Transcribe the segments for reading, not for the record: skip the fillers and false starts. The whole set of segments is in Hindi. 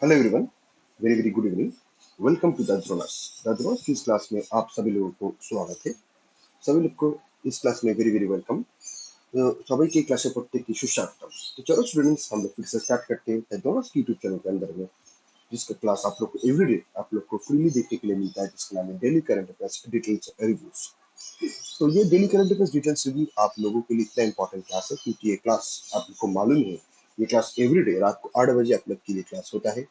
Hello everyone, very very good evening. Welcome to the Dhruvas की इस क्लास में आप सभी लोगों को स्वागत है। सभी लोग को इस क्लास में वेरी वेरी वेलकम। तो सभी की क्लासे पढ़ते की सुस्वागतम। तो चलो स्टूडेंट्स, हम लोग फिर से स्टार्ट करते हैं ध्रुवस की यूट्यूब चैनल के अंदर में, जिसका क्लास आप लोग को एवरीडे आप लोग को फ्रीली देखने के लिए मिलता है, जिसका नाम है daily current affairs details reviews. तो ये daily current affairs details review आप लोगों के लिए इतना इंपॉर्टेंट क्लास है क्योंकि ये क्लास आप लोग को मालूम है, ये क्लास एवरीडे रात को 8 बजे आप लोग के लिए क्लास होता है।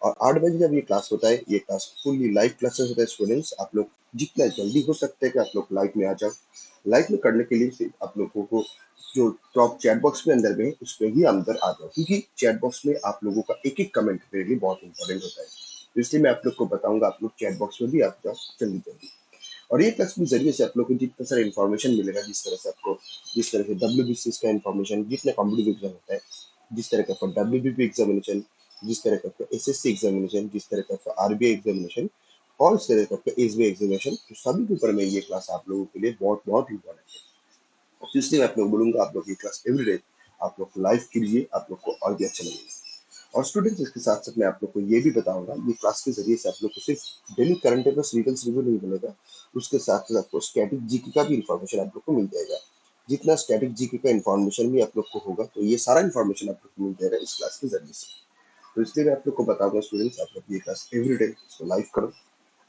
और 8 बजे जब ये क्लास होता है, ये क्लास फुल्ली लाइव क्लासेस होता है। स्टूडेंट्स, आप लोग जितना जल्दी हो सकते हैं कि आप लोग लाइव में आ जाओ। लाइव में करने के लिए सिर्फ आप लोगों को जो टॉप चैट बॉक्स में अंदर में है, उस पर ही अंदर आ जाओ, क्योंकि चैट बॉक्स में आप लोगों का एक एक कमेंट मेरे लिए बहुत इंपॉर्टेंट होता है। तो इसलिए मैं आप लोग को बताऊंगा, आप लोग चैट बॉक्स में भी आ जाओ जल्दी जल्दी। और ये क्लास के जरिए से आप लोग को जितना सारा इन्फॉर्मेशन मिलेगा, जिस तरह से डब्ल्यू का इन्फॉर्मेशन, जितने कॉम्पिटेटिव एग्जाम होता है, जिस तरह का डब्ल्यू एग्जामिनेशन, जिस तरह का एसएससी एग्जामिनेशन, जिस तरह का आरबीआई एग्जामिनेशन, और इस तरह का एसबीआई एग्जामिनेशन, तो सभी के ऊपर में ये क्लास आप लोगों के लिए बहुत बहुत इंपॉर्टेंट है। तो इसलिए मैं आप लोग बोलूंगा, आप लोग ये क्लास एवरीडे आप लोग लाइव कीजिए, आप लोग को और भी अच्छा लगेगा। और स्टूडेंट्स, इसके साथ साथ मैं आप लोग को ये भी बताऊंगा, ये क्लास के जरिए से आप लोग को सिर्फ डेली करंट अफेयर्स रीजल्स रिव्यू नहीं मिलेगा, उसके साथ साथ आपको स्टैटिक जीके का भी इन्फॉर्मेशन आप लोग को मिल जाएगा। जितना स्टैटिक जीके का इन्फॉर्मेशन भी आप लोग को होगा, तो ये सारा इन्फॉर्मेशन आप लोग को मिल जाएगा इस क्लास के जरिए से। तो इसलिए मैं आप लोग को बताऊंगा स्टूडेंट्स, आप लोग ये क्लास एवरीडे इसको लाइव करो।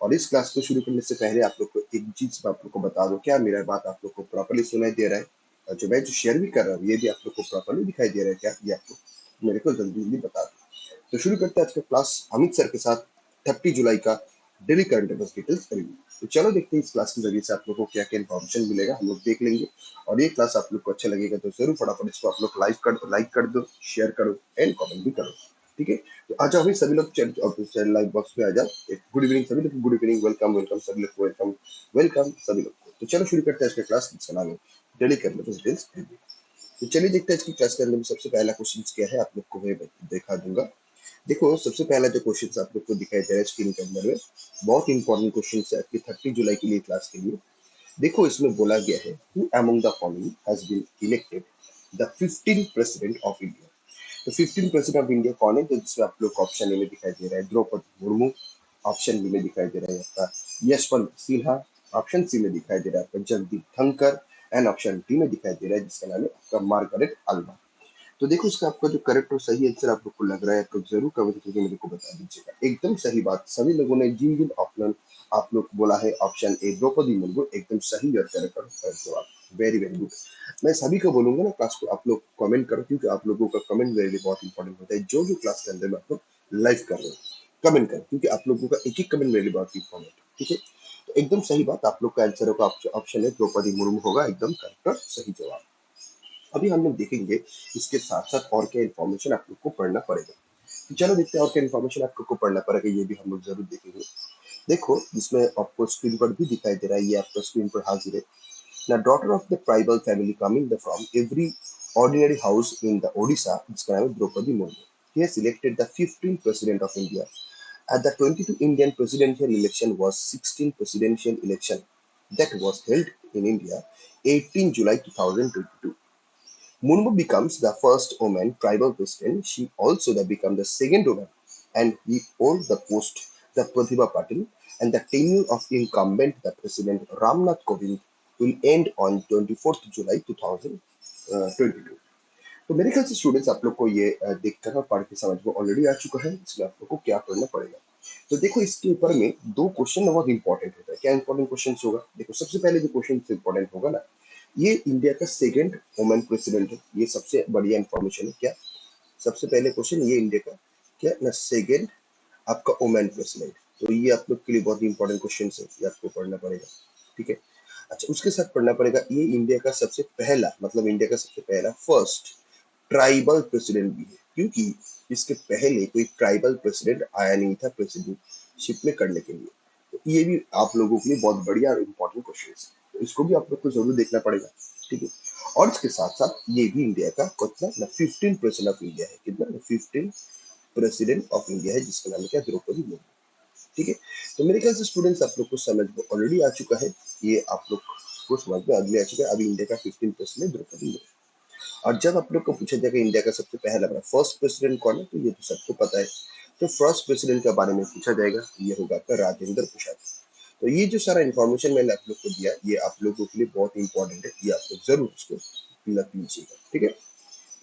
और इस क्लास को शुरू करने से पहले आप लोग को एक चीज मैं आप लोग को बता दूं, क्या मेरा बात आप लोग को प्रॉपर्ली सुनाई दे रहा है? और जो मैं जो शेयर भी कर रहा हूँ, ये भी आप लोग को प्रॉपर्ली दिखाई दे रहा है क्या? ये आप लोग मेरे को जल्दी जल्दी बता दो। तो शुरू करते हैं आज का क्लास अमित सर के साथ, 30 जुलाई का daily current affairs details review. तो चलो देखते हैं इस क्लास के जरिए से आप लोगों को क्या क्या इन्फॉर्मेशन मिलेगा, हम लोग देख लेंगे। और ये क्लास आप लोग को अच्छा लगेगा तो जरूर फटाफट इसको आप लोग लाइक कर दो, शेयर करो एंड कमेंट भी करो। ठीक है, तो आ जाओ भाई सभी लोग चैट लाइव बॉक्स में आ जाओ। एक गुड इवनिंग सभी लोग, गुड इवनिंग, वेलकम वेलकम सभी लोग, वेलकम वेलकम सभी लोग को। तो चलो शुरू करते हैं इसका क्लास, जिसका नाम है daily current affairs details review. तो चलिए देखते हैं इसकी क्लास के अंदर में सबसे पहला क्वेश्चन क्या है, आप लोग को मैं देखा दूंगा। देखो, सबसे पहला जो क्वेश्चन आप लोग को दिखाई दे रहा है स्क्रीन के अंदर में, बहुत इंपॉर्टेंट क्वेश्चन है आपकी 30 जुलाई के लिए क्लास के लिए। देखो, इसमें बोला गया है, who among the following has been elected the 15 president of India. तो 15 प्रेसिडेंट ऑफ इंडिया कौन है? तो जिसमें आप लोग को ऑप्शन ए में दिखाई दे रहा है द्रौपदी मुर्मू, ऑप्शन बी में दिखाई दे रहा है आपका यशवंत सिन्हा, ऑप्शन सी में दिखाई दे रहा है आपका Jagdeep Dhankhar, and option D में दिखाई दे रहा है जिसका नाम है आपका मार्गरेट अल्वा। तो देखो, इसका आपका जो करेक्ट और सही आंसर आप लोग को लग रहा है तो जरूर कमेंट करके मेरे को बता दीजिएगा। एकदम सही बात, सभी लोगों ने जिन जिन ऑप्शन आप लोग बोला है, ऑप्शन ए द्रौपदी मुर्मू एकदम सही और करेक्ट जवाब। Very very good. मैं सभी को बोलूंगा ना, क्लास को आप लोग कमेंट करो, क्योंकि आप लोगों का कमेंट मेरे लिए बहुत इंपॉर्टेंट होता है। जो जो क्लास के अंदर में आप लोग लाइव कर रहे हो, कमेंट करो, क्योंकि आप लोगों का एक एक कमेंट मेरे लिए बहुत इंपॉर्टेंट है। ठीक है, तो एकदम सही बात, आप लोग का आंसर होगा, ऑप्शन है द्रौपदी मुर्मू होगा एकदम करेक्ट और सही जवाब। अभी हम लोग देखेंगे इसके साथ साथ और क्या इन्फॉर्मेशन आप लोग को पढ़ना पड़ेगा। तो चलो देखते हैं और क्या इन्फॉर्मेशन आप लोग को पढ़ना पड़ेगा, ये भी हम लोग जरूर देखेंगे। देखो, इसमें आपको स्क्रीन पर भी दिखाई दे रहा है, ये आपका स्क्रीन पर हाजिर है। ना daughter of the tribal family coming the from every ordinary house in the Odisha, जिसका नाम है Draupadi Murmu. He has selected the 15th president of India. At the 22 Indian presidential election was 16th presidential election that was held in India 18 July 2022. Murmu becomes the first woman tribal president. She also became the second woman, and he holds the post the Pratibha Patil, and the tenure of incumbent the President Ramnath Kovind will end on 24th July 2022. तो मेरे ख्याल से स्टूडेंट्स, आप लोग को ये देखकर और पढ़ के समझ में ऑलरेडी आ चुका है, इसमें आप लोग को क्या पढ़ना पड़ेगा। तो देखो, इसके ऊपर में दो क्वेश्चन बहुत इंपॉर्टेंट होता है। क्या इंपॉर्टेंट क्वेश्चन होगा? देखो, सबसे पहले जो क्वेश्चन इंपॉर्टेंट होगा ना, ये इंडिया का सेकंड वुमेन प्रेसिडेंट है, ये सबसे बढ़िया इंफॉर्मेशन है। क्या सबसे पहले क्वेश्चन, ये इंडिया का क्या ना सेकंड आपका वुमेन प्रेसिडेंट। तो ये आप लोग के लिए बहुत इंपॉर्टेंट क्वेश्चन है, ये आपको पढ़ना पड़ेगा। ठीक है, अच्छा, उसके साथ पढ़ना पड़ेगा, ये इंडिया का सबसे पहला, मतलब इंडिया का सबसे पहला फर्स्ट ट्राइबल प्रेसिडेंट भी है, क्योंकि इसके पहले कोई ट्राइबल प्रेसिडेंट आया नहीं था प्रेसिडेंटशिप में करने के लिए। तो ये भी आप लोगों के लिए बहुत बढ़िया और इम्पोर्टेंट क्वेश्चन है, तो इसको भी आप लोग को जरूर देखना पड़ेगा। ठीक है, और इसके साथ साथ ये भी इंडिया का कितना 15 प्रेसिडेंट ऑफ इंडिया है, कितना 15 प्रेसिडेंट ऑफ इंडिया है, जिसका नाम है क्या द्रौपदी मुर्मू। ठीक है, तो मेरे ख्याल से स्टूडेंट्स, आप लोग को समझ में ऑलरेडी आ चुका है, ये आप लोग को समझ में अगले आ चुका है। अभी इंडिया का 15 प्रेसिडेंट द्रौपदी मुर्मू। और जब आप लोग को पूछा जाएगा इंडिया का सबसे पहला बड़ा फर्स्ट प्रेसिडेंट कौन है, तो ये तो सबको पता है। तो फर्स्ट प्रेसिडेंट के बारे में पूछा जाएगा, ये होगा आपका राजेंद्र प्रसाद। तो ये जो सारा इन्फॉर्मेशन मैंने आप लोग को दिया, ये आप लोगों के लिए बहुत इंपॉर्टेंट है, ये आप लोग जरूर उसको फिलअप कीजिएगा, ठीक है।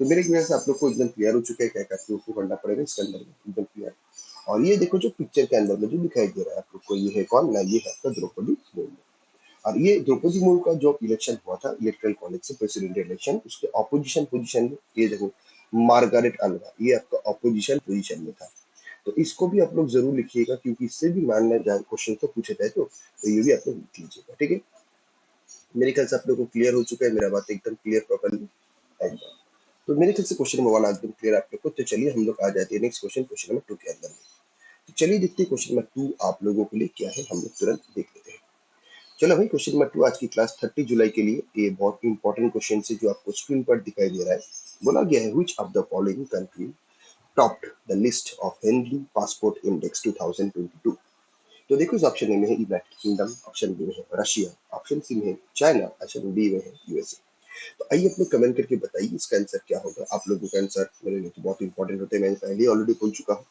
तो मेरे ख्याल से आप लोग को एकदम क्लियर हो चुका है क्या क्या आपको करना पड़ेगा इसके अंदर में, एकदम क्लियर। और ये देखो जो पिक्चर के अंदर में जो दिखाई दे रहा है आप लोग को, ये है कौन ना, ये है आपका द्रौपदी मुर्मू। और ये द्रौपदी मुर्मू का जो इलेक्शन हुआ था इलेक्ट्रल कॉलेज से प्रेसिडेंट इलेक्शन, उसके ऑपोजिशन पोजीशन में ये देखो मार्गारेट अल्वा, ये आपका ऑपोजिशन पोजीशन में था। तो इसको भी आप लोग जरूर लिखिएगा, क्योंकि इससे भी मानना जाए क्वेश्चन तो पूछा जाए तो ये भी आप लोग लिख लीजिएगा, ठीक है। मेरे ख्याल से आप लोग को क्लियर हो चुका है, मेरा बात एकदम क्लियर प्रॉपरली एकदम। तो मेरे ख्याल से क्वेश्चन नंबर 1 एकदम क्लियर आप लोग को। तो चलिए हम लोग आ जाते हैं नेक्स्ट क्वेश्चन, क्वेश्चन नंबर 2 के अंदर में। तो चलिए देखते हैं क्वेश्चन नंबर 2 आप लोगों के लिए क्या है, हम लोग तुरंत देख लेते हैं। चलो भाई, क्वेश्चन नंबर 2 आज की क्लास 30 जुलाई के लिए ये बहुत इंपॉर्टेंट क्वेश्चन है जो आपको स्क्रीन पर दिखाई दे रहा है। बोला गया है which of the following country topped the list of Henley passport index 2022। तो देखो इस ऑप्शन ए में है यूनाइटेड किंगडम, ऑप्शन बी में है रशिया, ऑप्शन सी में है चाइना, ऑप्शन डी में है यूएसए। तो आइए अपने कमेंट करके बताइए इसका आंसर क्या होगा। आप लोगों का आंसर मेरे लिए तो बहुत इंपॉर्टेंट होते हैं, मैंने पहले ऑलरेडी बोल चुका हूँ।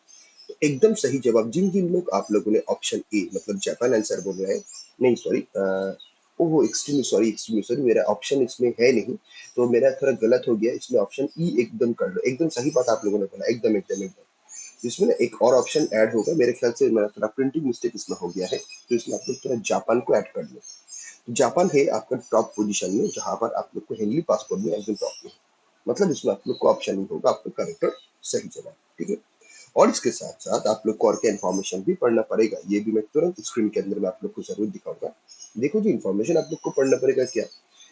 तो एकदम सही जवाब जिन जिन लोग आप लोगों ने ऑप्शन ए मतलब जापान आंसर बोल रहे हैं, नहीं सॉरी, ओह एक्सट्रीमली सॉरी, मेरा ऑप्शन इसमें है नहीं, तो मेरा थोड़ा गलत हो गया, इसमें ऑप्शन ई एकदम कर लो, एकदम सही बात आप लोगों ने बोला, एकदम एकदम एकदम। इसमें ना एक और ऑप्शन ऐड होगा, मेरे ख्याल से मेरा थोड़ा प्रिंटिंग मिस्टेक इसमें हो गया है, तो इसमें आप लोग थोड़ा जापान को ऐड कर लो। तो जापान है आपका टॉप पोजीशन में, जहां पर आप लोग को हेनली पासपोर्ट में एकदम टॉप में, मतलब इसमें आप लोग को ऑप्शन नहीं होगा, आपका करेक्ट और सही जवाब, ठीक है। और इसके साथ साथ आप लोग को और क्या इन्फॉर्मेशन भी पढ़ना पड़ेगा, ये भी मैं तुरंत स्क्रीन के अंदर में आप लोग को जरूर दिखाऊंगा। देखो जो इन्फॉर्मेशन आप लोग को पढ़ना पड़ेगा क्या,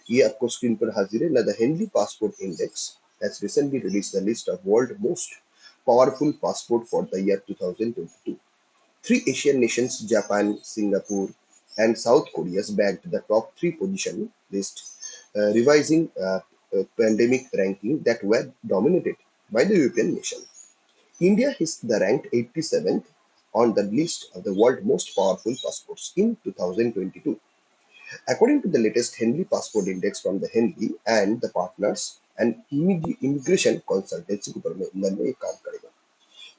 ये आपको स्क्रीन पर हाजिर है ना। The Henley passport index has recently released the list of world most powerful passport for the year 2022. Three Asian nations, Japan, Singapore, and South Korea, bagged the top three position list, revising pandemic ranking that were dominated by the European nation. India is the ranked 87th on the list of the world's most powerful passports in 2022. According to the latest Henley Passport Index from the Henley and the partners and immigration consultancy के ऊपर में इंडिया में ये काम करेगा।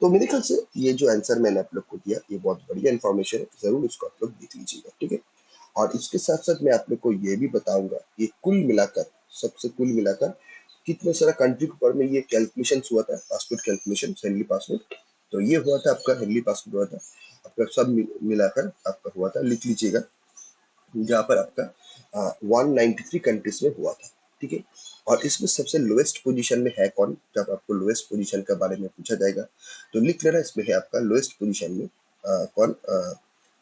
तो मेरे ख्याल से ये जो आंसर मैंने आप लोग को दिया, ये बहुत बढ़िया इन्फॉर्मेशन है, जरूर इसको आप लोग देख लीजिएगा, ठीक है। और इसके साथ साथ मैं आप लोग को ये भी बताऊंगा, ये कुल मिलाकर, सबसे कुल मिलाकर कितने सारा कंट्री के ऊपर में ये कैलकुलेशन हुआ था, पासपोर्ट कैलकुलेशन हेनली पासपोर्ट। तो ये हुआ था आपका हेनली पासपोर्ट हुआ था आपका, सब मिलाकर आपका हुआ था, लिख लीजिएगा, जहाँ पर आपका 193 कंट्रीज में हुआ था, ठीक है। और इसमें सबसे लोएस्ट पोजीशन में है कौन, जब आपको लोएस्ट पोजीशन के बारे में पूछा जाएगा तो लिख लेना, इसमें है आपका लोएस्ट पोजीशन में कौन,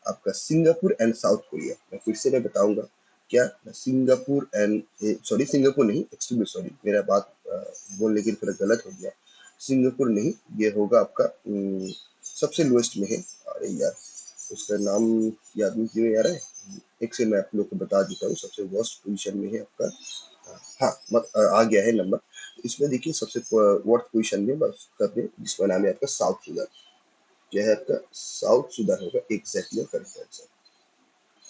आपका सिंगापुर एंड साउथ कोरिया। मैं फिर से मैं बताऊंगा क्या, सिंगापुर एंड, सॉरी सिंगापुर नहीं, एक्सट्रीमली सॉरी, मेरा बात बोलने की थोड़ा गलत हो गया। सिंगापुर नहीं, ये होगा आपका सबसे लोएस्ट में है। अरे यार, उसका नाम याद नहीं क्यों आ रहा है, एक से मैं आप लोग को बता देता हूँ। सबसे वर्स्ट पोजीशन में है आपका, हाँ आ गया है नंबर। इसमें देखिए सबसे वर्स्ट पोजीशन में बस करते, जिसका नाम है आपका साउथ सुदान। यह है आपका साउथ सुदान होगा एग्जैक्टली करेक्ट आंसर,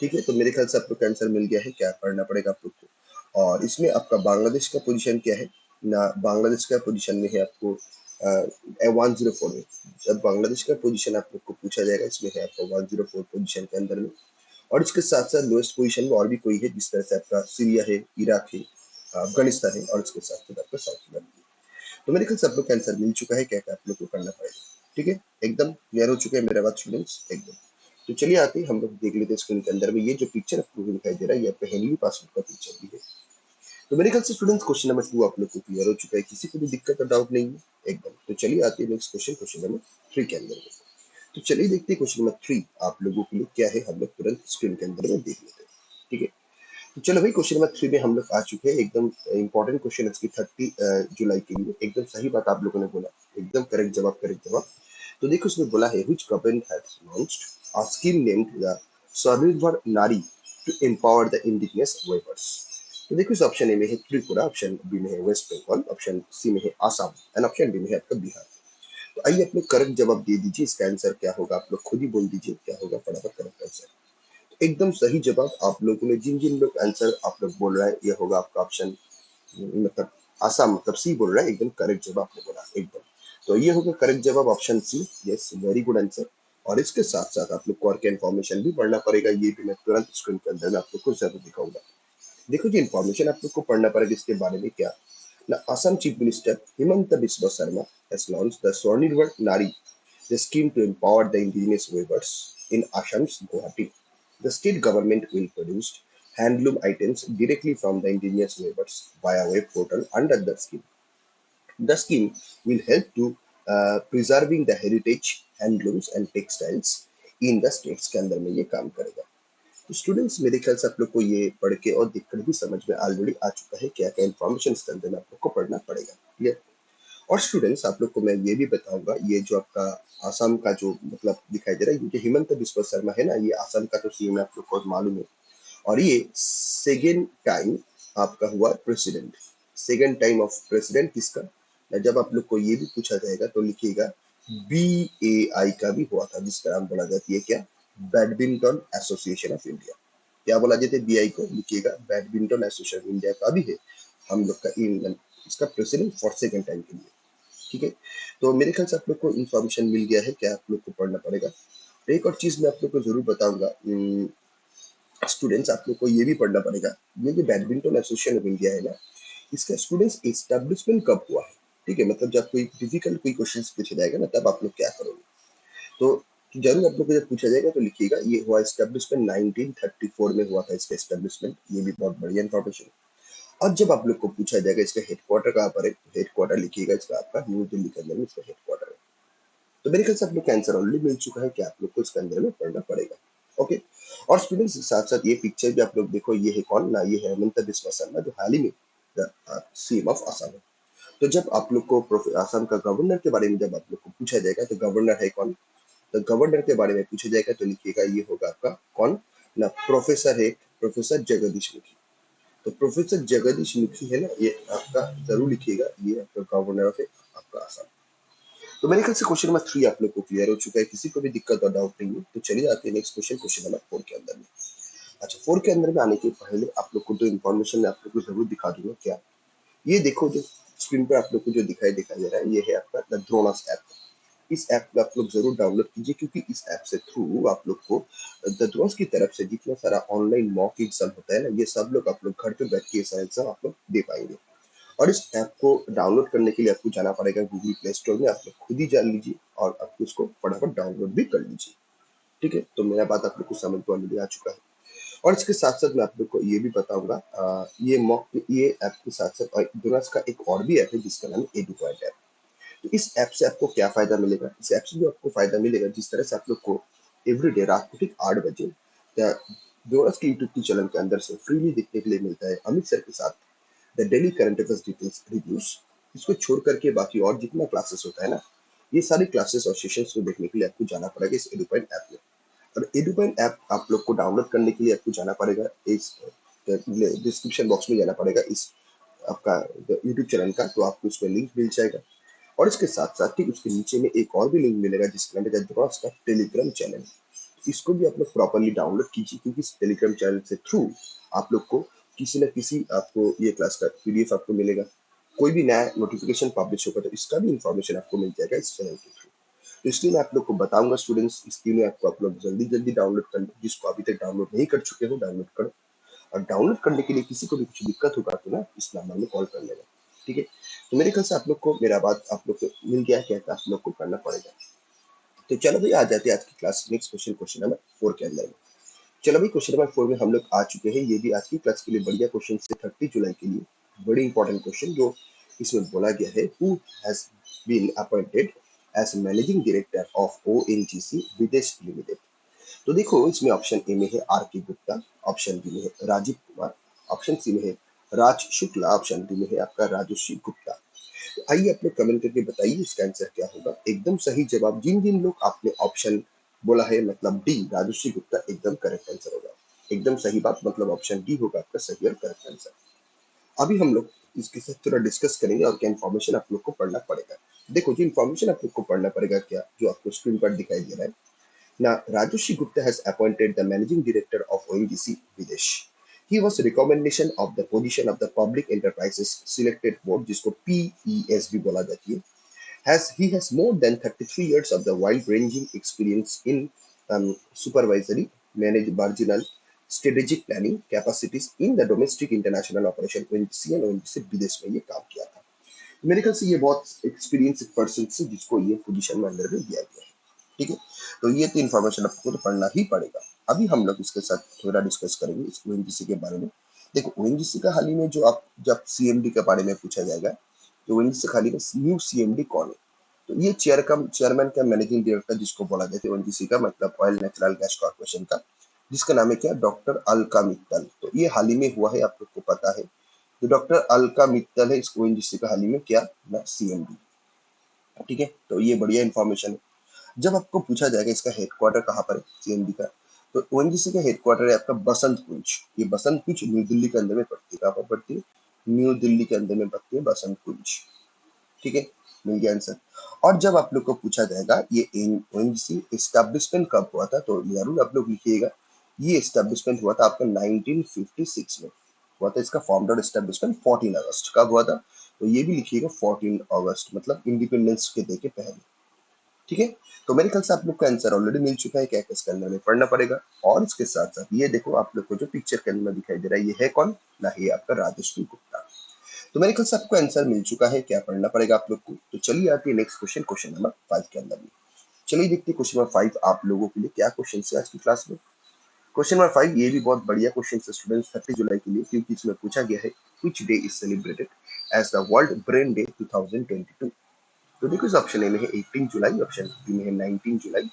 ठीक है। तो मेरे ख्याल से आपको आंसर मिल गया है, क्या पढ़ना पड़ेगा आप लोग को। और इसमें आपका बांग्लादेश का पोजीशन क्या है ना, बांग्लादेश का पोजीशन में है आपको 104 में। जब बांग्लादेश का पोजीशन आप लोग को पूछा जाएगा, इसमें है आपका 104 पोजीशन के अंदर में। और इसके साथ साथ लोएस्ट पोजीशन में और भी कोई है, जिस तरह से आपका सीरिया है, इराक है, अफगानिस्तान है, और इसके साथ साथ आपका साउथ सुदान है। तो मेरे ख्याल से आप लोग का आंसर मिल चुका है, क्या क्या आप लोग को करना पड़ेगा, ठीक है। एकदम क्लियर हो चुका है मेरा बात स्टूडेंट्स, एकदम। तो चलिए आते हैं हम लोग देख लेते हैं स्क्रीन के अंदर में, ये जो पिक्चर आपको दिखाई दे रहा है, ये आपका हेनली पासपोर्ट का पिक्चर भी है। तो मेरे ख्याल से स्टूडेंट्स क्वेश्चन नंबर 2 आप लोग को क्लियर हो चुका है, किसी को भी दिक्कत और डाउट नहीं है, एकदम। तो चलिए आते हैं नेक्स्ट क्वेश्चन, क्वेश्चन नंबर 3 के अंदर में। तो चलिए देखते हैं क्वेश्चन नंबर 3 आप लोगों के लिए क्या है, हम लोग तुरंत स्क्रीन के अंदर में देख लेते हैं, ठीक है। तो चलो भाई, क्वेश्चन नंबर 3 में हम लोग आ चुके हैं, एकदम इंपॉर्टेंट क्वेश्चन है इसकी 30 जुलाई के लिए, एकदम सही बात आप लोगों ने बोला, एकदम करेक्ट जवाब, करेक्ट जवाब। तो देखो इसमें बोला है which government has launched a scheme named the Swanirbhar Nari to empower the indigenous weavers. तो देखो इस ऑप्शन ए में है त्रिपुरा, ऑप्शन बी में है वेस्ट बंगाल, ऑप्शन सी में है आसाम, एंड ऑप्शन डी में है आपका बिहार। तो आइए अपने करेक्ट जवाब दे दीजिए, इसका आंसर क्या होगा, आप लोग खुद ही बोल दीजिए क्या होगा फटाफट करेक्ट आंसर। एकदम सही जवाब आप लोगों ने जिन जिन लोग आंसर आप लोग बोल रहे हैं, ये होगा आपका ऑप्शन, मतलब आसाम मतलब सी बोल रहा है, एकदम करेक्ट जवाब आपने बोला एकदम। तो ये होगा करेक्ट जवाब option C. Yes, very good answer. और इसके साथ साथ आप लोग को और क्या इन्फॉर्मेशन भी पढ़ना पड़ेगा, ये भी मैं तुरंत स्क्रीन के अंदर में आप लोग को जरूर दिखाऊंगा। देखो जी, इन्फॉर्मेशन आप लोग को पढ़ना पड़ेगा इसके बारे में क्या। ना, Assam Chief Minister Himanta Biswa Sarma has launched the Swarnirvar Nari, the scheme to empower the indigenous weavers in Assam's Guwahati. The state government will produce handloom items directly from the indigenous weavers via web portal under the scheme. The scheme will help to preserving the heritage handlooms and textiles in the states के अंदर में ये काम करेगा। तो स्टूडेंट्स, मेरे ख्याल से आप लोग को ये पढ़ के और देखकर भी समझ में ऑलरेडी आ चुका है क्या क्या इन्फॉर्मेशन इसके अंदर में आप लोग को पढ़ना पड़ेगा। क्लियर। और स्टूडेंट्स, आप लोग को मैं ये भी बताऊंगा, ये जो आपका आसाम का जो मतलब दिखाई दे रहा है, ये जो हिमंत बिस्वा शर्मा है ना, ये आसाम का तो सीएम आप लोग को मालूम है। और ये सेकेंड टाइम आपका हुआ president. Second time of president किसका, जब आप लोग को ये भी पूछा जाएगा तो लिखिएगा BAI का भी हुआ था, जिसका नाम बोला जाती है क्या, बैडमिंटन एसोसिएशन ऑफ इंडिया। क्या बोला जाता है BI को, लिखिएगा बैडमिंटन एसोसिएशन ऑफ इंडिया का भी है हम लोग का इंडियन इसका प्रेसिडेंट फॉर सेकेंड टाइम के लिए। ठीक है। तो मेरे ख्याल से आप लोग को इन्फॉर्मेशन मिल गया है क्या आप लोग को पढ़ना पड़ेगा। एक और चीज मैं आप लोग को जरूर बताऊंगा, स्टूडेंट्स, आप लोग को ये भी पढ़ना पड़ेगा, ये जो बैडमिंटन एसोसिएशन ऑफ इंडिया है ना, इसका स्टूडेंट्स एस्टेब्लिशमेंट कब हुआ है। ठीक है, मतलब जब कोई डिफिकल्ट कोई क्वेश्चन पूछा जाएगा ना, तब आप लोग क्या करोगे। तो जरूर आप लोग को जब पूछा जाएगा तो लिखिएगा ये हुआ एस्टेब्लिशमेंट 1934 में हुआ था इसका एस्टेब्लिशमेंट। ये भी बहुत बढ़िया इन्फॉर्मेशन। और जब आप लोग को पूछा जाएगा इसका हेडक्वार्टर कहाँ पर है, हेडक्वार्टर लिखिएगा इसका आपका न्यू दिल्ली के अंदर में इसका हेडक्वार्टर है। तो मेरे ख्याल से आप लोग का आंसर ऑलरेडी मिल चुका है कि आप लोग को इसके अंदर में पढ़ना पड़ेगा। ओके। और स्टूडेंट्स, साथ साथ ये पिक्चर भी आप लोग देखो, ये है कौन ना, ये है हेमंत बिस्वा शर्मा, जो हाल ही में सीएम ऑफ आसाम है। तो जब आप लोग को आसाम का गवर्नर के बारे में जब आप लोग को पूछा जाएगा तो गवर्नर है कौन, तो गवर्नर के बारे में पूछा जाएगा तो लिखिएगा ये होगा आपका कौन ना, प्रोफेसर है, प्रोफेसर जगदीश मुखी। तो प्रोफेसर जगदीश मुखी है ना, ये आपका जरूर लिखिएगा, ये आपका गवर्नर है आपका आसाम। तो मेरे ख्याल से क्वेश्चन नंबर 3 आप लोग को क्लियर हो चुका है, किसी को भी दिक्कत और डाउट नहीं है। तो चलिए आते हैं नेक्स्ट क्वेश्चन, क्वेश्चन नंबर 4 के अंदर में। अच्छा, 4 के अंदर में आने के पहले आप लोग को तो इन्फॉर्मेशन आप लोग को जरूर दिखा दूंगा क्या। ये देखो, जो स्क्रीन पर आप लोग को जो दिखाई दिखाई दे रहा है, ये है आपका द द्रोणास ऐप। इस ऐप को आप लोग जरूर डाउनलोड कीजिए, क्योंकि इस ऐप से थ्रू आप लोग को द द्रोणास की तरफ से जितना सारा ऑनलाइन मॉक एग्जाम होता है ना, ये सब लोग आप लोग घर पे बैठ के ये सारा एग्जाम आप लोग दे पाएंगे। और इस ऐप को डाउनलोड करने के लिए आपको जाना पड़ेगा गूगल प्ले स्टोर में, आप लोग खुद ही जान लीजिए और आपको इसको फटाफट डाउनलोड भी कर लीजिए। ठीक है, तो मेरा बात आप लोग को समझ में ऑलरेडी आ चुका है। और इसके साथ साथ मैं आप लोग को ये भी बताऊंगा, ये ऐप के साथ साथ डोनास का एक और भी ऐप है जिसका नाम है एडू पॉइंट ऐप। तो इस ऐप से आपको क्या फायदा मिलेगा, इस ऐप से जो आपको फायदा मिलेगा, जिस तरह से आप लोग को एवरीडे रात को ठीक 8 बजे डोनास के यूट्यूब के चैनल के अंदर से फ्रीली देखने के लिए मिलता है अमित सर के साथ the daily current affairs details reviews. इसको छोड़ करके बाकी और जितना क्लासेस होता है ना, ये सारे क्लासेस और सेशंस को देखने के लिए आपको जाना पड़ेगा इस एडुपाइन ऐप में। और एडुपाइन ऐप आप लोग को डाउनलोड करने के लिए आपको जाना पड़ेगा इस डिस्क्रिप्शन बॉक्स में जाना पड़ेगा इस आपका यूट्यूब चैनल का, तो आपको उसमें लिंक मिल जाएगा। और इसके साथ साथ ठीक उसके नीचे में एक और भी लिंक मिलेगा जिसका नाम है का टेलीग्राम चैनल। इसको भी आप लोग प्रॉपरली डाउनलोड कीजिए, क्योंकि इस टेलीग्राम चैनल से थ्रू आप लोग को किसी न किसी आपको ये क्लास का PDF आपको मिलेगा। कोई भी नया नोटिफिकेशन पब्लिश होगा तो इसका भी इंफॉर्मेशन आपको मिल जाएगा इस चैनल के थ्रू। तो इसलिए मैं आप लोग को बताऊंगा स्टूडेंट्स, इस तीनों ऐप को आप लोग जल्दी जल्दी डाउनलोड कर लो, जिसको अभी तक डाउनलोड नहीं कर चुके हो डाउनलोड करो। और डाउनलोड करने के लिए किसी को भी कुछ दिक्कत होगा तो ना इस नंबर में कॉल कर लेना। ठीक है। तो मेरे ख्याल से आप लोग को मेरा बात आप लोग को मिल गया, क्या आप लोग को करना पड़ेगा। तो चलो भाई, आ जाते हैं आज की class next question, question number 4 के अंदर में। चलो भाई, क्वेश्चन नंबर 4 में हम लोग आ चुके हैं। ये भी आज की क्लास के लिए बढ़िया क्वेश्चन से 30 जुलाई के लिए बड़ी इंपॉर्टेंट क्वेश्चन, जो इसमें बोला गया है, who has been appointed as managing director of ONGC Videsh limited. तो देखो, इसमें ऑप्शन ए में है RK गुप्ता, ऑप्शन बी में है राजीव कुमार, ऑप्शन सी में है राज शुक्ला, ऑप्शन डी में है आपका राजश्री गुप्ता। तो आइए आप लोग कमेंट करके बताइए इसका आंसर क्या होगा। एकदम सही जवाब जिन जिन लोग आपने ऑप्शन बोला है, मतलब डी राजश्री गुप्ता, एकदम करेक्ट आंसर होगा। एकदम सही बात, मतलब ऑप्शन डी होगा आपका सही और करेक्ट आंसर। अभी हम लोग इसके साथ थोड़ा डिस्कस करेंगे और क्या इन्फॉर्मेशन आप लोग को पढ़ना पड़ेगा। देखो जी, इन्फॉर्मेशन आप लोग को पढ़ना पड़ेगा क्या, जो आपको स्क्रीन पर दिखाई दे रहा है ना, Rajshree Gupta has appointed the managing director of ONGC Videsh. He was recommendation of the position of the public enterprises selected board, जिसको PES भी बोला जाती है. He has more than 33 years of the wide-ranging experience in supervisory, marginal, strategic planning capacities in the domestic international operation ONGC and ONGC विदेश में ये काम किया था. मेरे ख्याल से ये बहुत एक्सपीरियंस पर्सन से जिसको ये पोजीशन में अंदर में दिया गया है. ठीक है, तो ये तो इन्फॉर्मेशन आपको तो पढ़ना ही पड़ेगा. अभी हम लोग इसके साथ थोड़ा डिस्कस करेंगे इस ONGC के बारे में. देखो ONGC का हाल ही में जो आप जब CMD के बारे में पूछा जाएगा तो ONGC का हाल ही में न्यू CMD कौन है, तो ये चेयरमैन का मैनेजिंग डायरेक्टर जिसको बोला जाता है ONGC का, मतलब ऑयल नेचुरल गैस कॉर्पोरेशन का, जिसका नाम है क्या, डॉक्टर अलका मित्तल. तो ये हाल ही में हुआ है, आप लोग को पता है. तो डॉक्टर अलका मित्तल है इस ONGC का हाल ही में क्या ना CMD. ठीक है, तो ये बढ़िया इंफॉर्मेशन है. जब आपको पूछा जाएगा इसका हेडक्वार्टर कहाँ पर है CMD का, तो ONGC का हेडक्वार्टर है आपका बसंत कुंज. ये बसंत कुंज न्यू दिल्ली के अंदर में पड़ती है. कहाँ पर पड़ती है, न्यू दिल्ली के अंदर में पड़ती है बसंत कुंज. ठीक है, मिल गया आंसर. और जब आप लोग को पूछा जाएगा ये ONGC एस्टेब्लिशमेंट कब हुआ था, तो जरूर आप लोग लिखिएगा ये एस्टेब्लिशमेंट हुआ था आपका 1956 में हुआ था. इसका फाउंडर एस्टेब्लिशमेंट 14 अगस्त कब हुआ था, तो ये भी लिखिएगा 14 अगस्त, मतलब इंडिपेंडेंस के डे के पहले. ठीक है, तो मेरे ख्याल से आप लोग का आंसर ऑलरेडी मिल चुका है. क्या इसके अंदर में पढ़ना पड़ेगा. और इसके साथ साथ ये देखो आप लोग को जो पिक्चर के अंदर में दिखाई दे रहा है ये है कौन ना, ये आपका राजश्री गुप्ता. तो मेरे ख्याल से आपको आंसर मिल चुका है. क्या पढ़ना पड़ेगा आप लोग को, तो चलिए आते हैं नेक्स्ट क्वेश्चन, क्वेश्चन नंबर 5 के अंदर में. चलिए देखते हैं क्वेश्चन नंबर 5 आप लोगों के लिए क्या क्वेश्चन है आज की क्लास में. क्वेश्चन नंबर 5 ये भी बहुत बढ़िया क्वेश्चन है स्टूडेंट्स 30 जुलाई के लिए, क्योंकि इसमें पूछा गया है which day is celebrated as the world brain day 2022. तो देखो इस ऑप्शन ए में है 18 जुलाई, ऑप्शन बी में है 19 जुलाई,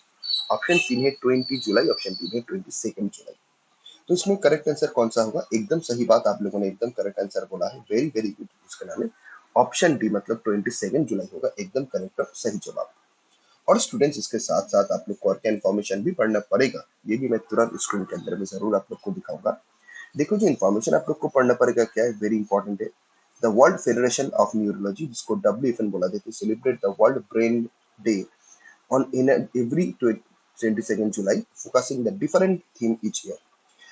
ऑप्शन सी में है 20 जुलाई, ऑप्शन डी में है 22 जुलाई. तो इसमें करेक्ट आंसर कौन सा होगा, एकदम सही बात आप लोगों ने एकदम करेक्ट आंसर बोला है. Very very good. इसका नाम है ऑप्शन डी, मतलब 22 जुलाई होगा एकदम करेक्ट और सही जवाब. और स्टूडेंट्स इसके साथ साथ आप लोग को और क्या इन्फॉर्मेशन भी पढ़ना पड़ेगा, ये भी मैं तुरंत स्क्रीन के अंदर में जरूर आप लोग को दिखाऊंगा. देखो जो इन्फॉर्मेशन आप लोग को पढ़ना पड़ेगा क्या है, वेरी इंपॉर्टेंट है. The world federation of neurology, जिसको WFN बोला जाता है, celebrate the world brain day on in every 22nd July, focusing the different theme each year.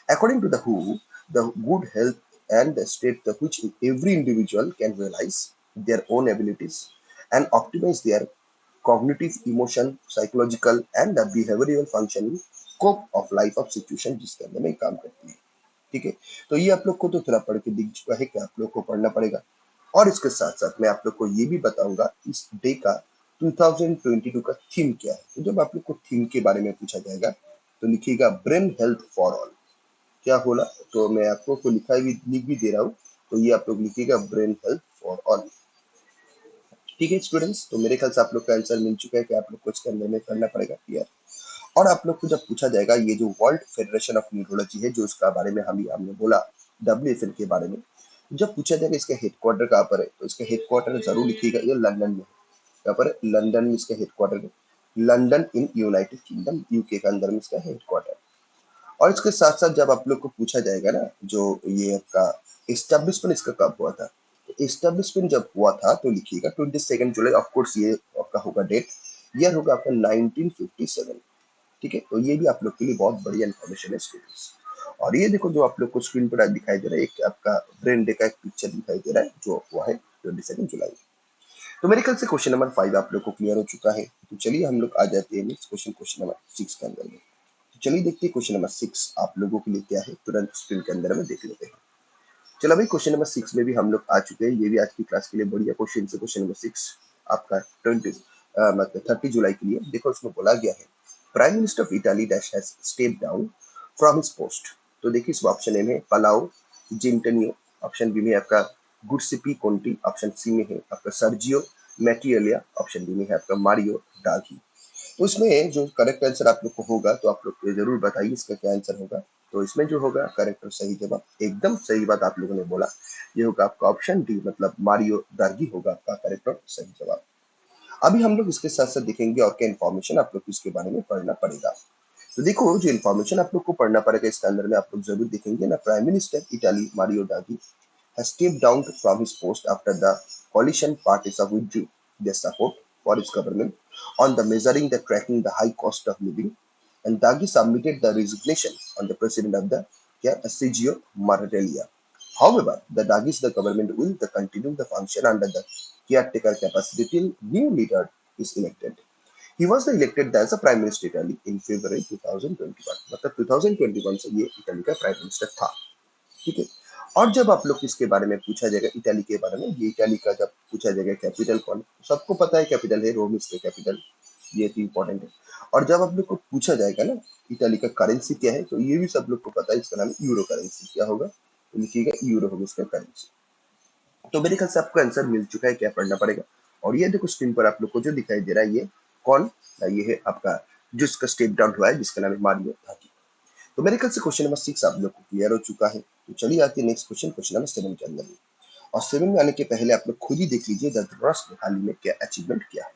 According to the WHO, the good health and the state to which every individual can realize their own abilities and optimize their cognitive, emotion, psychological and the behavioral functioning scope of life of situation जिसके अंदर में काम करती है. ठीक है, तो ये आप लोग को तो थोड़ा पढ़ के दिख चुका है कि आप लोग को पढ़ना पड़ेगा. और इसके साथ साथ मैं आप लोग को ये भी बताऊंगा इस डे का 2022 का थीम क्या है. तो जब आप लोग को थीम के बारे में पूछा जाएगा तो लिखिएगा ब्रेन हेल्थ फॉर ऑल. क्या बोला, तो मैं आपको को लिख भी दे रहा हूँ. तो ये आप लोग लिखिएगा ब्रेन हेल्थ फॉर ऑल. ठीक है स्टूडेंट्स, तो मेरे ख्याल से आप लोग का आंसर मिल चुका है कि आप लोग को इसके अंदर में करना पड़ेगा क्लियर. और आप लोग को जब पूछा जाएगा ये जो वर्ल्ड फेडरेशन ऑफ न्यूरोलॉजी है, जो इसका बारे में हमने बोला WFN के बारे में, जब पूछा जाएगा इसका हेडक्वार्टर कहाँ पर है, तो इसका हेडक्वार्टर जरूर लिखिएगा ये लंदन में है. कहाँ पर है, लंदन में इसका हेडक्वार्टर है. London in United kingdom UK के अंदर में इसका हेडक्वार्टर. और इसके साथ साथ जब आप लोग को पूछा जाएगा ना जो ये आपका एस्टेब्लिशमेंट इसका कब हुआ था, एस्टेब्लिशमेंट जब हुआ था तो लिखिएगा 22 जुलाई. ऑफ कोर्स ये आपका होगा डेट, ईयर होगा आपका 1957. ठीक है, तो ये भी आप लोग के लिए बहुत बढ़िया इन्फॉर्मेशन है स्टूडेंट्स. और ये देखो जो आप लोग को स्क्रीन पर दिखाई दे रहा है एक आपका ब्रेन डे का एक पिक्चर दिखाई दे रहा है जो हुआ है 22 जुलाई. तो मेरे ख्याल से क्वेश्चन नंबर 5 आप लोग को क्लियर हो चुका है. तो चलिए हम लोग आ जाते हैं नेक्स्ट क्वेश्चन, क्वेश्चन नंबर 6 के अंदर में. तो चलिए देखते हैं क्वेश्चन नंबर 6 आप लोगों के लिए क्या है, तुरंत स्क्रीन के अंदर में देख लेते हैं. चलो भाई क्वेश्चन नंबर 6 में भी हम लोग आ चुके हैं. ये भी आज की क्लास के लिए बढ़िया क्वेश्चन है. क्वेश्चन नंबर 6 आपका 20 मतलब 30 जुलाई के लिए. देखो उसमें बोला गया है prime minister of Italy dash has step down from his post. तो देखिए इस ऑप्शन ए में पलाओ जिंटनियो, ऑप्शन बी में आपका गुडसिपी कोंटी, ऑप्शन सी में है आपका सर्जियो मैटियलिया, ऑप्शन डी में है आपका मारियो डागी. तो इसमें जो करेक्ट आंसर आप लोग को होगा तो आप लोग जरूर बताइए इसका क्या आंसर होगा. तो इसमें जो होगा करेक्ट और सही जवाब, एकदम सही बात आप लोगों ने बोला, ये होगा आपका ऑप्शन डी, मतलब मारियो डार्गी होगा आपका करेक्ट और सही जवाब. अभी हम लोग इसके साथ साथ देखेंगे और क्या इन्फॉर्मेशन आप लोग को इसके बारे में पढ़ना पड़ेगा. तो देखो जो इन्फॉर्मेशन आप लोग को पढ़ना पड़ेगा इसके अंदर में आप लोग जरूर देखेंगे ना. Prime minister Italy Mario Dagi has stepped down from his post after the coalition parties have withdrew their support for his government on the measuring the tracking the high cost of living, and Dagi submitted the resignation on the president of the क्या Sergio Marrelia. However, the Dagis the government will the continue the function under the caretaker capacity till new leader is elected. He was elected as a prime minister Italy in February 2021. मतलब 2021 से ये इटली का प्राइम मिनिस्टर था, ठीक है। और जब आप लोग इसके बारे में पूछा जाएगा इटली के बारे में, ये इटली का जब पूछा जाएगा कैपिटल कौन, सबको पता है कैपिटल है रोम, इसके कैपिटल, ये तो इम्पोर्टेंट है। और जब आप लोग को पूछा जाएगा ना इटली का करेंसी क्या है, तो ये भी सब लोग को पता है, इसका नाम है यूरो करेंसी। क्या होगा, तो लिखिएगा यूरो होगा इसका करेंसी। तो मेरे ख्याल से आपको आंसर मिल चुका है, क्या पढ़ना पड़ेगा। और ये देखो स्क्रीन पर आप लोग को जो दिखाई दे रहा है, ये कौन, ये है आपका जो इसका स्टेप डाउन हुआ है, जिसका नाम है मारियो धाकी। तो मेरे ख्याल से क्वेश्चन नंबर 6 आप लोग को क्लियर हो चुका है। तो चलिए आते हैं नेक्स्ट क्वेश्चन, क्वेश्चन नंबर 7 के अंदर में। और 7 में आने के पहले आप लोग खुद ही देख लीजिए धनतेरस ने हाल ही में क्या अचीवमेंट किया है।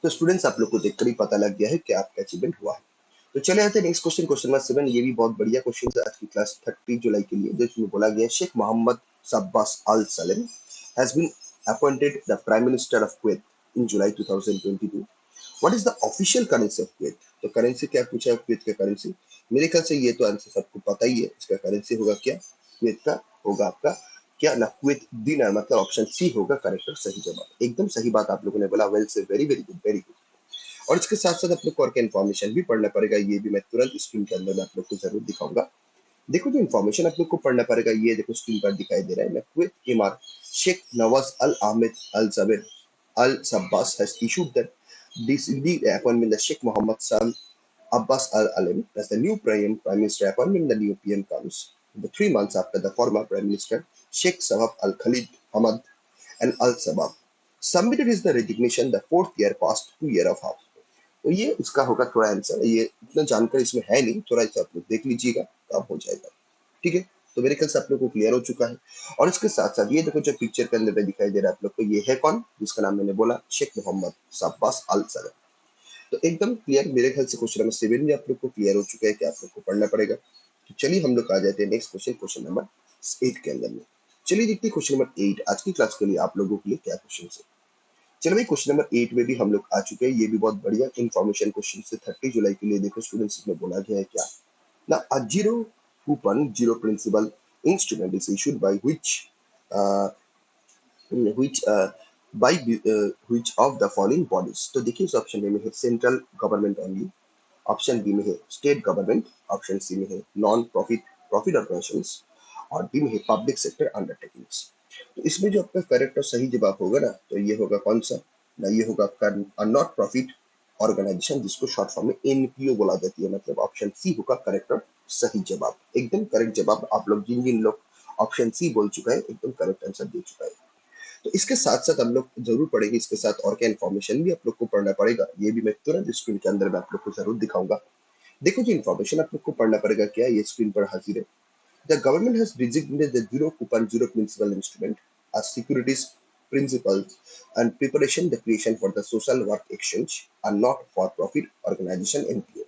तो स्टूडेंट्स आप लोग को देखकर ही पता लग गया है कि आपका अचीवमेंट हुआ है। तो चले आते हैं नेक्स्ट क्वेश्चन, क्वेश्चन नंबर 7। ये भी बहुत बढ़िया क्वेश्चन है आज की क्लास 30 जुलाई के लिए, जिसमें बोला गया है Sheikh Mohammad Sabah Al Salem has been appointed the prime minister of Kuwait in July 2022। What is the official currency of Kuwait. तो करेंसी क्या पूछा है कुवैत का करेंसी। मेरे ख्याल से ये तो आंसर सबको पता ही है, इसका करेंसी होगा क्या, कुवैत का होगा आपका क्या ना, कुवैत दिनार, मतलब ऑप्शन सी होगा करेक्ट और सही जवाब। एकदम सही बात आप लोगों ने बोला, वेल से, very very good, very good. और इसके साथ साथ आप लोग को और क्या इन्फॉर्मेशन भी पढ़ना पड़ेगा, ये भी मैं तुरंत स्क्रीन के अंदर में आप लोग को जरूर दिखाऊंगा। देखो जो इन्फॉर्मेशन आप लोग को पढ़ना पड़ेगा, ये देखो स्क्रीन पर दिखाई दे रहा है ना, Kuwait Emir Sheikh Nawaf Al Ahmad Al Jaber Al Sabah has issued the DCD appointment the Sheikh Mohammed Sam Abbas Al Alam as the new Prime Minister. Appointment the new PM comes the 3 months after the former Prime Minister Sheikh Sabab Al Khalid Ahmad and Al Sabab submitted his the resignation the fourth year past 2 year of half. तो ये इसका होगा थोड़ा आंसर, ये इतना जानकारी इसमें है नहीं, थोड़ा सा आप लोग देख लीजिएगा काम हो जाएगा, ठीक है। तो मेरे ख्याल से आप लोग को क्लियर हो चुका है। और इसके साथ साथ ये देखो जो पिक्चर के अंदर में दिखाई दे रहा है आप लोग को, ये है कौन, जिसका नाम मैंने बोला Sheikh Mohammad Sabah Al Salem. तो एकदम क्लियर, मेरे ख्याल से क्वेश्चन नंबर 7 भी आप लोग को क्लियर हो चुका है कि आप लोग को पढ़ना पड़ेगा। तो चलिए हम लोग आ जाते हैं नेक्स्ट क्वेश्चन, क्वेश्चन नंबर 8 के अंदर में। चलिए देखते हैं क्वेश्चन नंबर 8 आज की क्लास के लिए आप लोगों के लिए क्या क्वेश्चन है। चलो भाई क्वेश्चन नंबर 8 में भी हम लोग आ चुके हैं, ये भी बहुत बढ़िया इन्फॉर्मेशन क्वेश्चन से 30 जुलाई के लिए। देखो स्टूडेंट्स इसमें बोला गया है क्या ना, a zero coupon zero principal instrument is issued by uh, which by which of the following bodies। तो देखिए इस ऑप्शन में है central government only, option B में है स्टेट गवर्नमेंट, ऑप्शन सी में है नॉन प्रॉफिट प्रॉफिट ऑर्गेनाइजेशंस, और डी में है पब्लिक सेक्टर अंडरटेकिंग्स। तो इसमें जो आपका करेक्ट और सही जवाब होगा ना, तो ये होगा कौन सा ना, ये होगा आपका नॉट प्रॉफिट ऑर्गेनाइजेशन, जिसको शॉर्ट फॉर्म में एनपीओ बोला जाती है, मतलब ऑप्शन सी होगा करेक्ट और सही जवाब। एकदम करेक्ट जवाब आप लोग जिन जिन लोग ऑप्शन सी बोल चुका है, एकदम करेक्ट आंसर दे चुका है। तो इसके साथ साथ हम लोग जरूर पढ़ेंगे, इसके साथ और क्या इन्फॉर्मेशन भी आप लोग को पढ़ना पड़ेगा, ये भी मैं तुरंत स्क्रीन के अंदर में आप लोग को जरूर दिखाऊंगा। देखो जो इन्फॉर्मेशन आप लोग को पढ़ना पड़ेगा क्या, ये स्क्रीन पर हाजिर है। The government has designated the zero coupon zero principal instrument as securities principles and preparation the creation for the social work exchange and not for profit organization NPO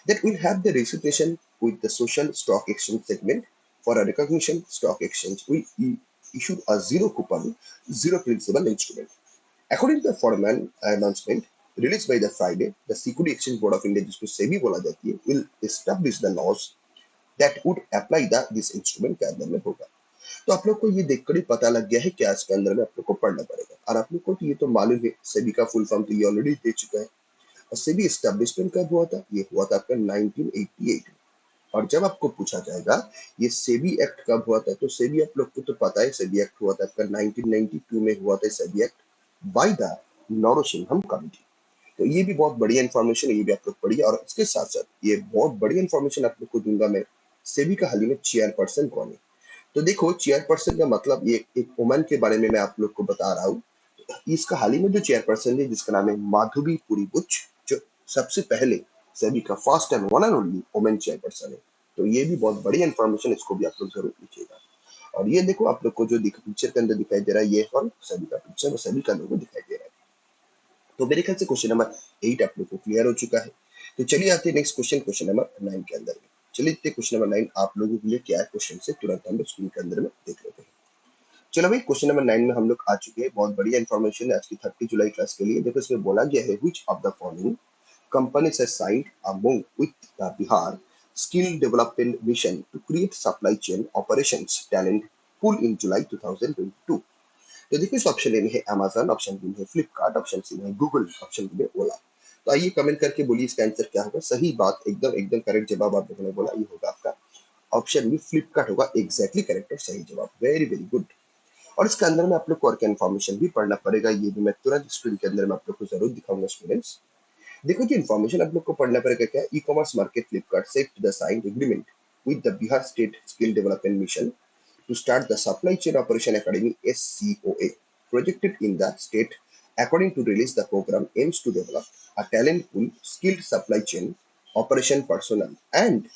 that will have the registration with the social stock exchange segment. For a recognition stock exchange we issued a zero coupon zero principal instrument. According to the formal announcement released by the Friday, the Security Exchange Board of India, जिसको सेबी बोला जाती है, will establish the laws that would apply the this instrument के अंदर में होगा। तो आप लोग को ये देखकर ही पता लग गया है कि आज के अंदर में आप लोग को पढ़ना पड़ेगा। और आप लोग को तो ये तो मालूम है, सेबी का फुल फॉर्म तो ये ऑलरेडी दे चुका है। और सेबी एस्टेब्लिशमेंट कब हुआ था, ये हुआ था आपका 1988 में। और जब आपको पूछा जाएगा ये सेबी एक्ट कब हुआ था, तो सेबी आप लोग को तो पता है, सेबी एक्ट हुआ था आपका 1992 में हुआ था SEBI act by the Narasimham committee. तो ये भी बहुत बढ़िया इन्फॉर्मेशन है, ये भी आप लोग पढ़िए। और इसके साथ साथ ये बहुत बढ़िया इन्फॉर्मेशन आप लोग को दूंगा मैं, सेबी का हाल ही में चेयरपर्सन कौन है। तो देखो चेयरपर्सन का मतलब ये एक वुमन के बारे में मैं आप लोग को बता रहा हूँ। इसका हाल ही में जो चेयरपर्सन है, जिसका नाम है माधवी पुरी बुच, जो सबसे पहले सेबी का first and one and only women chairperson है। तो ये भी बहुत बढ़िया इन्फॉर्मेशन, इसको भी आप लोग जरूर लीजिएगा। और ये देखो आप लोग को जो पिक्चर के अंदर दिखाई दे रहा है, ये कौन, सभी का पिक्चर और सभी का लोगो दिखाई दे रहा है। तो मेरे ख्याल से क्वेश्चन नंबर 8 आप लोग को क्लियर हो चुका है। तो चलिए आते हैं नेक्स्ट क्वेश्चन, क्वेश्चन नंबर 9 के अंदर में। चलिए देखते क्वेश्चन नंबर 9 आप लोगों के लिए क्या है क्वेश्चन से तुरंत हम लोग स्क्रीन के अंदर में देख लेते हैं। चलो भाई क्वेश्चन नंबर 9 में हम लोग आ चुके हैं। बहुत बढ़िया इन्फॉर्मेशन है आज की 30 जुलाई क्लास के लिए। देखो इसमें बोला गया है which of the following companies has signed a MOU with the Bihar Skill Development Mission to create supply chain operations talent pool in July 2022। तो देखिए इस ऑप्शन ए में है Amazon, ऑप्शन बी में है फ्लिपकार्ट, ऑप्शन सी में है गूगल, ऑप्शन डी में ओला। तो आइए कमेंट करके बोलिए इसका आंसर क्या होगा। सही बात, एकदम एकदम करेक्ट जवाब आप लोगों ने बोला, ये होगा आपका ऑप्शन बी फ्लिपकार्ट होगा एग्जैक्टली करेक्ट और सही जवाब। Very very good. और इसके अंदर में आप लोग को और क्या इन्फॉर्मेशन भी पढ़ना पड़ेगा, ये भी मैं तुरंत स्क्रीन के अंदर में आप लोग को जरूर दिखाऊंगा स्टूडेंट्स। देखो जी इन्फॉर्मेशन आप लोग को पढ़ना पड़ेगा क्या। E commerce market Flipkart set the sign agreement with the Bihar state skill development mission to start the Supply Chain Operation Academy (SCOA) projected in the state. According to release, the program aims to develop a talent pool, skilled supply chain operation personnel, and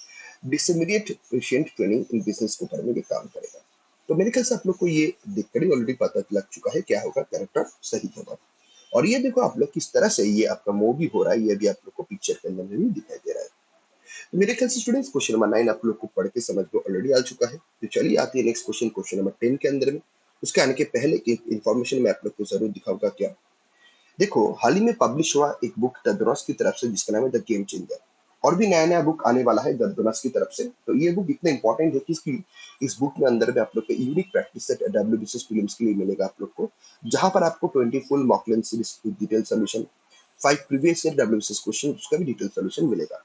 disseminate patient training in business के ऊपर में ये काम करेगा। तो मेरे ख्याल से आप लोग को ये देखकर ही ऑलरेडी पता लग चुका है क्या होगा करेक्ट और सही जवाब। और ये देखो आप लोग किस तरह से ये आपका मूव भी हो रहा है, ये भी आप लोग को पिक्चर के अंदर में भी दिखाई दे रहा है। तो मेरे ख्याल से स्टूडेंट्स क्वेश्चन नंबर 9 आप लोग को पढ़ के समझ में ऑलरेडी आ चुका है। तो चलिए आते हैं नेक्स्ट क्वेश्चन, क्वेश्चन नंबर 10 के अंदर में। उसके आने के पहले एक इन्फॉर्मेशन मैं आप लोग को जरूर दिखाऊंगा क्या। देखो हाल ही में पब्लिश हुआ एक बुक ददरॉस की तरफ से जिसका नाम है द गेम चेंजर। और भी नया नया बुक आने वाला है ददरॉस की तरफ से। तो ये बुक इतना इंपॉर्टेंट है कि इसकी इस बुक में अंदर में आप लोग को unique practice set WBCS prelims के लिए मिलेगा आप लोग को, जहां पर आपको 20 full mock length series detail solution, 5 previous year WBCS question उसका भी डिटेल सोल्यूशन मिलेगा।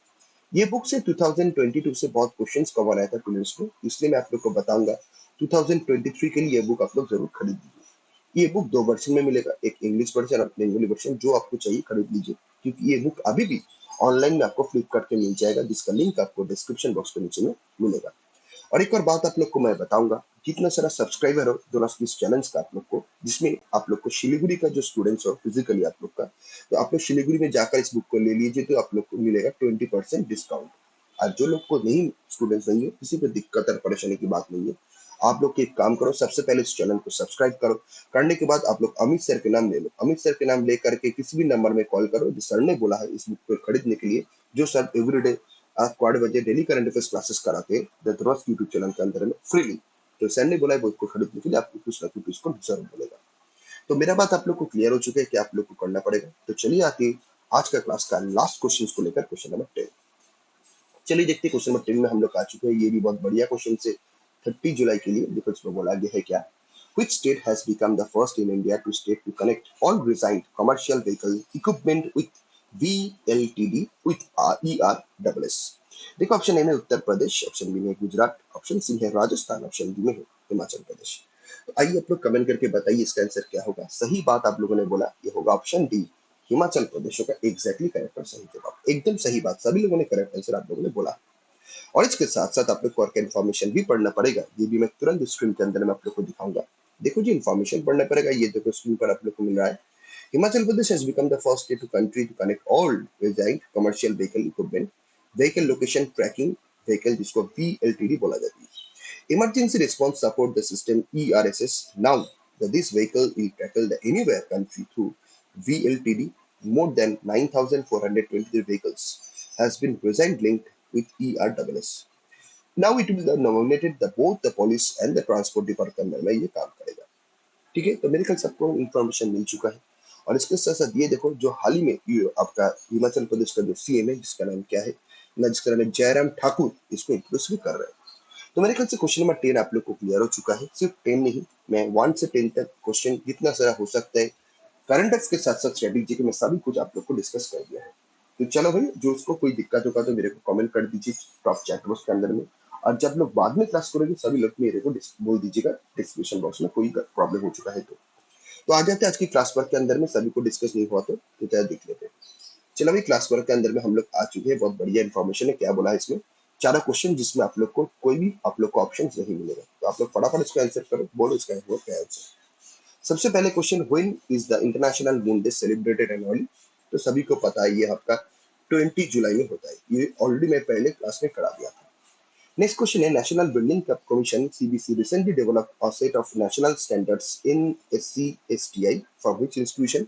ये बुक से 2022 से बहुत क्वेश्चंस कवर आया था प्रीलिम्स में, इसलिए मैं आप लोग को बताऊंगा 2023 के लिए ये बुक आप लोग जरूर खरीद लीजिए। ये बुक दो वर्जन में मिलेगा, एक इंग्लिश वर्जन और बंगाली वर्जन, जो आपको चाहिए खरीद लीजिए, क्योंकि ये बुक अभी भी ऑनलाइन में आपको फ्लिपकार्ट पे मिल जाएगा, जिसका लिंक आपको डिस्क्रिप्शन बॉक्स के नीचे में मिलेगा। और एक और बात आप लोग को मैं बताऊंगा, जितना सारा सब्सक्राइबर हो दोनों इस चैनल का आप लोग को, जिसमें आप लोग को शिलीगुड़ी का जो स्टूडेंट्स हो फिजिकली आप लोग का, तो आप लोग शिलीगुड़ी में जाकर इस बुक को ले लीजिए, तो आप लोग को मिलेगा 20% डिस्काउंट। आज जो लोग को नहीं स्टूडेंट्स नहीं है, किसी को दिक्कत और परेशानी की बात नहीं है। आप लोग एक काम करो, सबसे पहले इस चैनल को सब्सक्राइब करो। करने के बाद आप लोग अमित सर के नाम ले लो, अमित सर के नाम लेकर के किसी भी नंबर में कॉल करो, जो सर ने बोला है इस बुक को खरीदने के लिए, जो सर एवरीडे आपको 8 बजे डेली करंट अफेयर्स क्लासेस कराते हैं द यूट्यूब चैनल के अंदर में फ्रीली। तो सर ने बोला है बुक को खरीदने के लिए आपको कुछ ना कुछ इसको जरूर बोलेगा। तो मेरा बात आप लोग को क्लियर हो चुका है कि आप लोग को करना पड़ेगा। तो चलिए आते आज का क्लास का लास्ट क्वेश्चन को लेकर, क्वेश्चन नंबर 10। चलिए देखते हैं क्वेश्चन नंबर 10 में हम लोग आ चुके हैं। ये भी बहुत बढ़िया क्वेश्चन से 30 जुलाई के लिए। देखो इसमें बोला गया है क्या। Which state has become the first in India to state to connect all resigned commercial vehicle equipment with VLTD with ERSS? देखो ऑप्शन ए में उत्तर प्रदेश, ऑप्शन बी में गुजरात, ऑप्शन सी है राजस्थान, ऑप्शन डी में है हिमाचल प्रदेश। तो आइए आप लोग कमेंट करके बताइए इसका आंसर क्या होगा। सही बात आप लोगों ने बोला, ये होगा ऑप्शन डी हिमाचल प्रदेश का एग्जैक्टली करेक्ट और सही जवाब। एकदम सही बात, सभी लोगों ने करेक्ट आंसर आप लोगों ने बोला। और इसके साथ साथ आप लोग को और क्या इन्फॉर्मेशन भी पढ़ना पड़ेगा, ये भी मैं तुरंत स्क्रीन के अंदर में आप लोग को दिखाऊंगा। देखो जी इन्फॉर्मेशन पढ़ना पड़ेगा, ये देखो स्क्रीन पर आप लोग को मिल रहा है। Himachal Pradesh has become the first state to country to connect all resident commercial vehicle equipment, vehicle location tracking vehicle जिसको VLTD बोला जाता है, emergency response support the system ERSS. Now that this vehicle will tackle the anywhere country through VLTD, more than 9,423 vehicles has been resigned linked with ERSS. Now it will be nominated the both the police and the transport department में ये काम करेगा। ठीक है, तो मेरे ख्याल से आपको इन्फॉर्मेशन मिल चुका है। और इसके साथ साथ ये देखो जो हाल ही में ये आपका हिमाचल प्रदेश का जो सीएम है जिसका नाम क्या है ना, जिसका नाम है जयराम ठाकुर, इसको इंट्रोड्यूस भी कर रहे हैं। तो मेरे ख्याल से क्वेश्चन नंबर 10 आप लोग को क्लियर हो चुका है। सिर्फ 10 नहीं, मैं 1 से 10 तक क्वेश्चन जितना सारा हो सकता है करंट अफेयर्स के साथ साथ स्ट्रेटेजी के मैं सभी कुछ आप लोग को डिस्कस कर दिया है। तो चलो भाई, जो उसको कोई दिक्कत होगा तो मेरे को कमेंट कर दीजिए टॉप चैट बॉक्स के अंदर में। और जब लोग बाद में क्लास करोगे सभी लोग मेरे को बोल दीजिएगा डिस्क्रिप्शन बॉक्स में कोई प्रॉब्लम हो चुका है तो आ जाते हैं आज की क्लास वर्क के अंदर में। सभी को डिस्कस नहीं हुआ तो क्या देख लेते हैं। चलो भाई क्लास वर्क के अंदर में हम लोग आ चुके हैं। बहुत बढ़िया इन्फॉर्मेशन है, क्या बोला है इसमें, चारों क्वेश्चन जिसमें आप लोग को कोई भी आप लोग को ऑप्शन नहीं मिलेगा, तो आप लोग फटाफट इसको आंसर करो, बोलो इसका क्या आंसर। सबसे पहले question, when is the international moon day celebrated annually. तो सभी को पता है ये आपका 20 जुलाई में होता है, ये ऑलरेडी मैं पहले क्लास में करा दिया था। नेक्स्ट क्वेश्चन है, national building commission CBC recently developed a set of national standards in SC STI for which institution.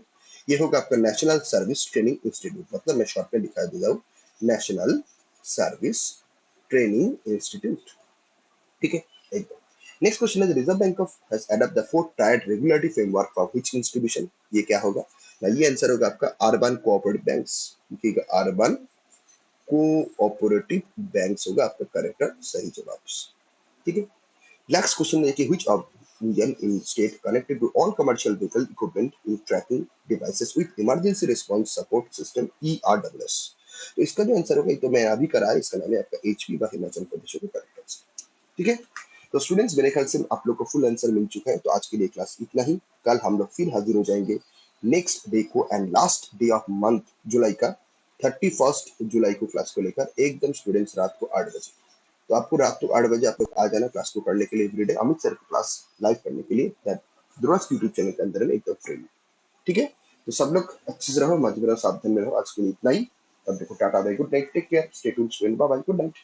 ये होगा आपका नेशनल सर्विस ट्रेनिंग इंस्टीट्यूट, मतलब मैं शॉर्ट में दिखा देता हूँ नेशनल सर्विस ट्रेनिंग इंस्टीट्यूट। ठीक है, एकदम। नेक्स्ट क्वेश्चन है, reserve bank of has adopt the fourth tired regulatory framework for which institution? ये क्या होगा ना? ये आंसर होगा आपका अर्बन कोऑपरेटिव बैंक्स। ठीक है, अर्बन कोऑपरेटिव बैंक्स होगा आपका करेक्ट सही जवाब। ठीक है। नेक्स्ट क्वेश्चन है कि which of Indian in state connected to all commercial vehicle equipment in tracking devices with emergency response support system ERWS? तो इसका जो आंसर होगा, तो मैं अभी करा है, इसका नाम है आपका एचपी व हिमाचल प्रदेश का करेक्ट आंसर। ठीक है। तो स्टूडेंट्स, मेरे ख्याल से आप लोग को फुल आंसर मिल चुका है, तो आज के लिए क्लास इतना ही। कल हम लोग फिर हाजिर हो जाएंगे नेक्स्ट डे को and last day of month July का, 31 जुलाई को क्लास को लेकर एकदम स्टूडेंट्स रात को 8 बजे। तो आपको रात को 8 बजे आप लोग आ जाना क्लास को पढ़ने के लिए एवरीडे, अमित सर की क्लास लाइव पढ़ने के लिए ध्रुव यूट्यूब चैनल के अंदर में एकदम फ्री। ठीक है। तो सब लोग अच्छे से रहो, मजे में रहो, सावधान में रहो। आज के लिए इतना ही। तब देखो, tata bye, good night, take care, stay tuned, bye bye, good night.